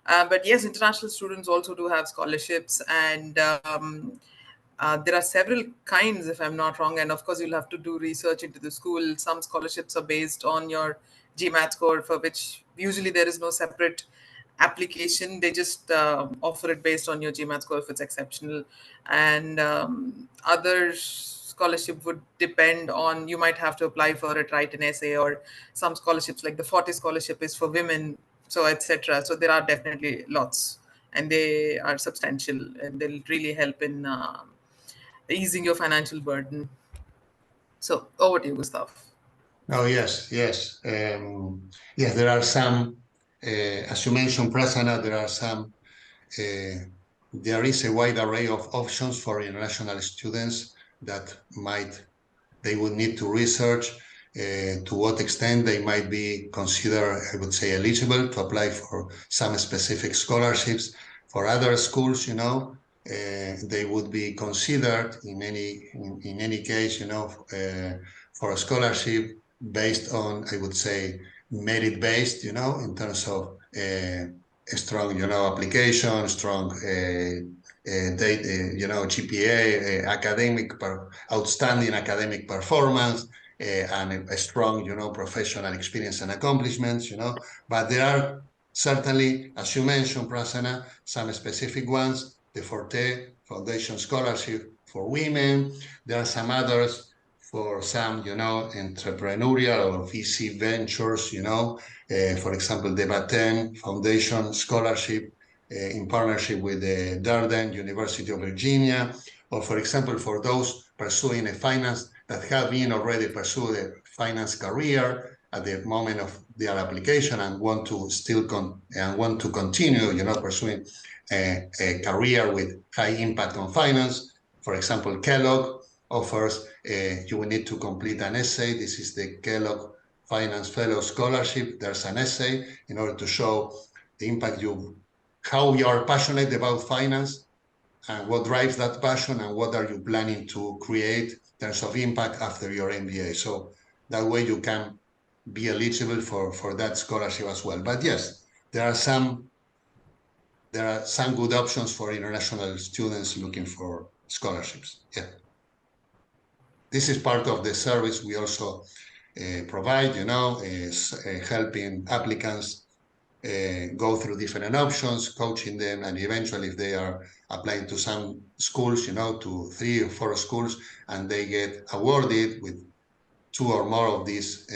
But yes, international students also do have scholarships, and there are several kinds, if I'm not wrong. And of course, you'll have to do research into the school. Some scholarships are based on your GMAT score, for which usually there is no separate application. They just offer it based on your GMAT score if it's exceptional. And other scholarship would depend on, you might have to apply for it, write an essay, or some scholarships like the 40 scholarship is for women, so etc. So there are definitely lots, and they are substantial, and they'll really help in easing your financial burden. So over to you, Gustav. Oh, yes. Yes, there are some, as you mentioned, Prasanna, there is a wide array of options for international students that they would need to research to what extent they might be considered, I would say, eligible to apply for some specific scholarships. For other schools, they would be considered in any case, for a scholarship based on, I would say, merit-based, in terms of a strong, application, strong GPA, outstanding academic performance, and a strong, professional experience and accomplishments, But there are certainly, as you mentioned, Prasanna, some specific ones, the Forte Foundation Scholarship for women. There are some others for some, entrepreneurial or VC ventures, for example, the Batten Foundation Scholarship in partnership with the Darden University of Virginia, or for example, for those pursuing a finance that have been already pursued a finance career at the moment of their application and want to continue, pursuing a career with high impact on finance. For example, Kellogg offers, you will need to complete an essay. This is the Kellogg Finance Fellow Scholarship. There's an essay in order to show the impact how you are passionate about finance and what drives that passion and what are you planning to create in terms of impact after your MBA. So that way you can be eligible for that scholarship as well. But yes, there are some good options for international students looking for scholarships. Yeah. This is part of the service we also provide, is helping applicants go through different options, coaching them, and eventually if they are applying to some schools, to 3 or 4 schools, and they get awarded with 2 or more of these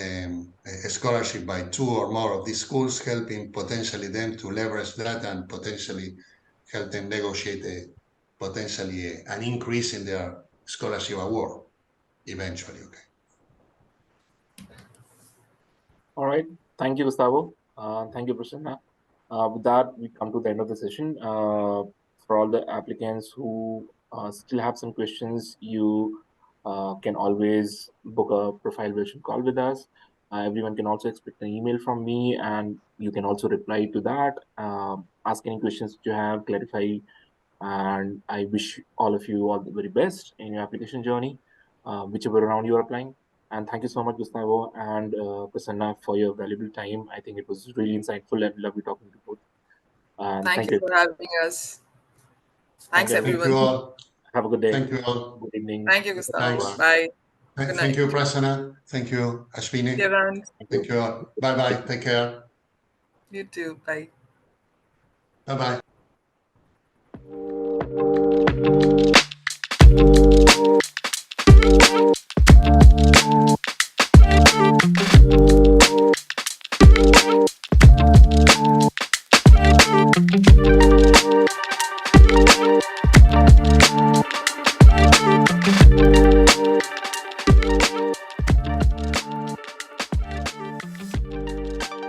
scholarship by 2 or more of these schools, helping potentially them to leverage that and potentially help them negotiate potentially an increase in their scholarship award eventually. Okay. All right. Thank you, Gustavo. Thank you, Prasanna. With that, we come to the end of the session. For all the applicants who still have some questions, you can always book a profile version call with us. Everyone can also expect an email from me, and you can also reply to that, ask any questions that you have, clarify. And I wish all of you all the very best in your application journey, whichever round you're applying. And thank you so much, Gustavo and Prasanna, for your valuable time. I think it was really insightful and lovely talking to both. And Thank thank you you. for having us. Thanks, Thank you. Thank you everyone. all. Have a good day. Thank you all. Good evening. Thank you, Good Gustavo. Thanks. afternoon. Bye. Good Thank night. you, Prasanna. Thank you, Ashwini. Kiran, Thank Thank you. you all. Bye-bye. Take care. you too. Bye. Bye-bye.